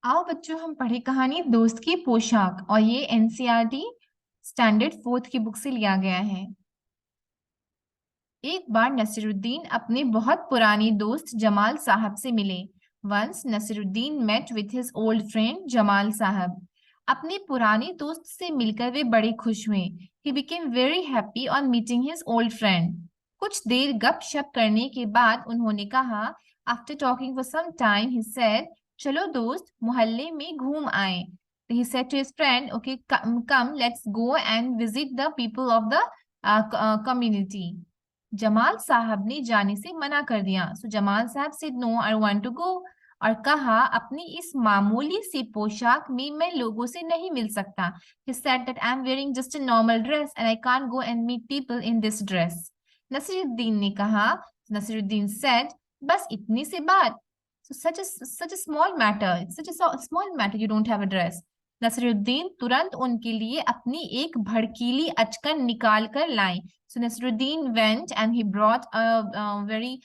आओ बच्चों, हम पढ़े कहानी दोस्त की पोशाक। और ये एनसीईआरटी स्टैंडर्ड फोर्थ की बुक से लिया गया है। एक बार नसीरुद्दीन अपने बहुत पुरानी दोस्त जमाल साहब से मिले। Once Nasiruddin met with his old friend Jamal साहब। अपने पुराने दोस्त से मिलकर वे बड़े खुश हुए। He became very happy on meeting his old friend. कुछ देर गपशप करने के बाद उन्होंने कहा, after talking for some time he said, चलो दोस्त मोहल्ले में घूम आए। He said to his friend, okay, come, let's go and visit the people of the community. Jamal साहब ने जाने से मना कर दिया। सो जमाल साहब said, no, I want to go. और कहा, अपनी इस मामूली सी पोशाक में मैं लोगों से नहीं मिल सकता। He said that I'm wearing just a normal dress and I can't go and meet people in this dress. Naseeruddin ने कहा, नसीरुद्दीन said, बस इतनी सी बात। So such a small matter. It's such a small matter. You don't have a dress. Nasruddin तुरंत उनके लिए अपनी एक भड़कीली अचकन निकाल कर लाए। So Nasruddin went and he brought a very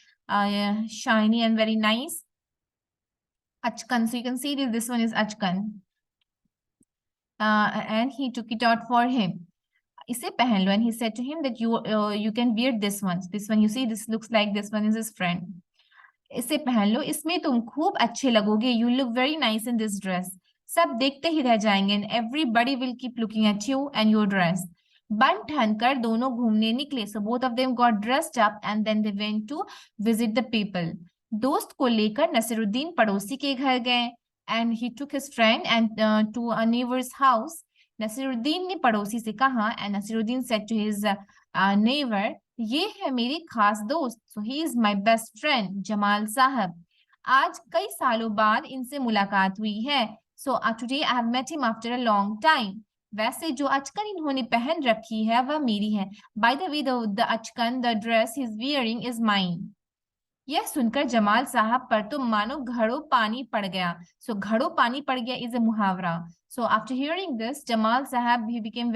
shiny and very nice achkan. So you can see this one is achkan. And he took it out for him. इसे पहन लो. And he said to him that you can wear this one. This one, you see, this looks like this one is his friend. इसे पहन लो, इसमें तुम खूब अच्छे लगोगे. You look very nice in this dress. सब देखते ही रह जाएंगे. And everybody will keep looking at you and your dress. बन ठन कर दोनों घूमने निकले. So both of them got dressed up and then they went to visit the people. दोस्त को लेकर नसीरुद्दीन पड़ोसी के घर गए. And he took his friend and to a neighbor's house. Naseeruddin ने पड़ोसी से कहा, and Naseeruddin said to his neighbor, ये है मेरी खास दोस्त. So he is my best friend Jamal sahab. आज कई सालों बाद इनसे मुलाकात हुई है. So today I have met him after a long time. वैसे जो अचकन इन्होंने पहन रखी है वह मेरी है. By the way, the achkan, the dress he is wearing is mine. यह सुनकर जमाल साहब पर तो मानो घड़ों पानी पड़ गया. सो घड़ों पानी पड़ गया इज अ मुहावरा. So after hearing this Jamal sahab he became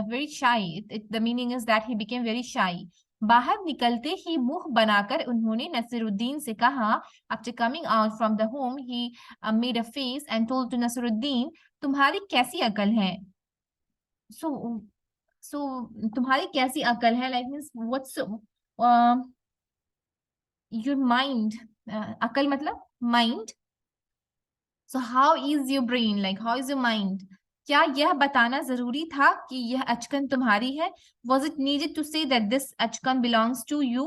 very shy. The meaning is that he became very shy. बाहर निकलते ही मुंह बनाकर उन्होंने नसीरुद्दीन से कहा. After coming out from the home, he made a face and told to Naseeruddin, तुम्हारी कैसी अकल है? So so तुम्हारी कैसी अकल है? Like means what's your mind? अकल मतलब mind. So how is your brain? Like how is your mind? क्या यह बताना जरूरी था कि यह अचकन तुम्हारी है? Was it needed to say that this achkan belongs to you?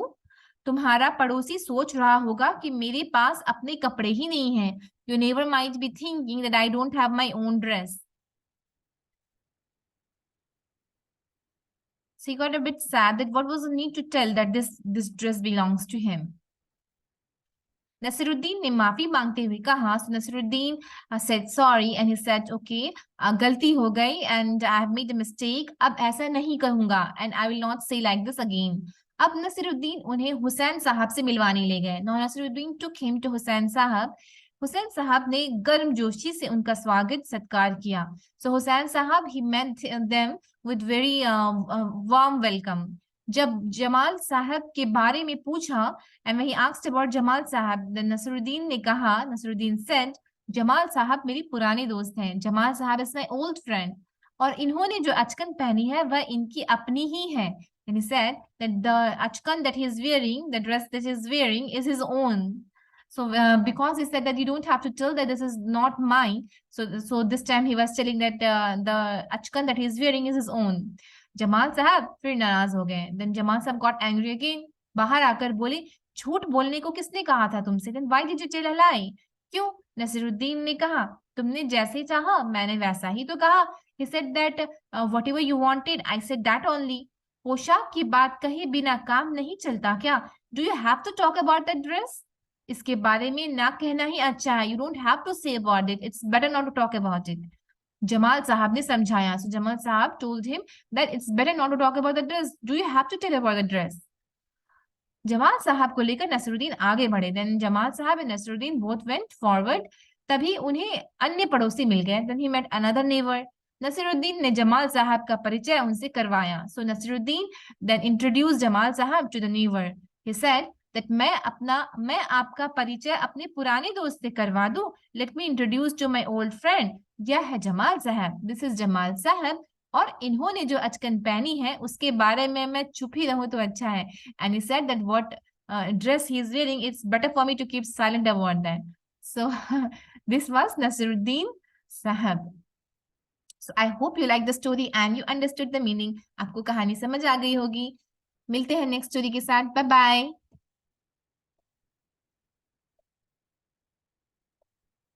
तुम्हारा पड़ोसी सोच रहा होगा कि मेरे पास अपने कपड़े ही नहीं हैं. Your neighbor might be thinking that I don't have my own dress. So he got a bit sad that what was the need to tell that this dress belongs to him. Naseeruddin ने माफी मांगते हुए कहा. So Naseeruddin said sorry and he said okay, गलती हो गई and I have made a mistake. अब ऐसा नहीं कहूंगा and I will not say like this again. अब नसीरुद्दीन उन्हें हुसैन साहब से मिलवाने ले गए. Now Naseeruddin took him to Hussain साहब. हुसैन साहब ने गर्मजोशी से उनका स्वागत सत्कार किया. So हुसैन साहब he met them with very warm welcome. जब जमाल साहब के बारे में पूछा, and when he asked about Jamal साहब, then नसरुद्दीन ने कहा, नसरुद्दीन said, जमाल साहब मेरी पुरानी दोस्त हैं. जमाल साहब is my old friend. और इन्होंने जो अचकन पहनी है वह इनकी अपनी ही है. And he said that the achkan that he is wearing, the dress that he is wearing is his own. So because he said that you don't have to tell that this is not mine. So this time he was telling that the achkan that he is wearing is his own. Jamal साहब फिर नाराज हो गए. Then Jamal साहब got angry again. बाहर आकर बोले, झूठ बोलने को किसने कहा था तुमसे? Then why did you tell a lie? क्यों? नसीरुद्दीन ने कहा, तुमने जैसे चाहा मैंने वैसा ही तो कहा. He said that whatever you wanted, I said that only. पोशाक की बात कहे बिना काम नहीं चलता क्या? Do you have to talk about that dress? इसके बारे में ना कहना ही अच्छा है. You don't have to say about it. It's better not to talk about it. Jamal साहब ने समझाया. So जमाल साहब told him that it's better not to talk about the dress. Do you have to tell about the dress? Jamal साहब को लेकर नसरुद्दीन आगे बढ़े. Then Jamal साहब and Nasruddin both went forward. तभी उन्हें अन्य पड़ोसी मिल गए. Then he met another neighbor. Nasruddin ने जमाल साहब का परिचय उनसे करवाया. So Nasruddin then introduced Jamal साहब to the neighbor. He said that मैं आपका परिचय अपने पुराने दोस्त से करवा दूं. Let me introduce to my old friend. यह है जमाल साहब. This is जमाल साहब. और इन्होंने जो अचकन पहनी है उसके बारे में मैं चुप ही रहूं तो अच्छा है. And he said that what dress he is wearing, it's better for me to keep silent about that. So this was Nasruddin Sahab. So I hope you like the story and you understood the meaning. आपको कहानी समझ आ गई होगी. मिलते हैं next story के साथ. Bye bye.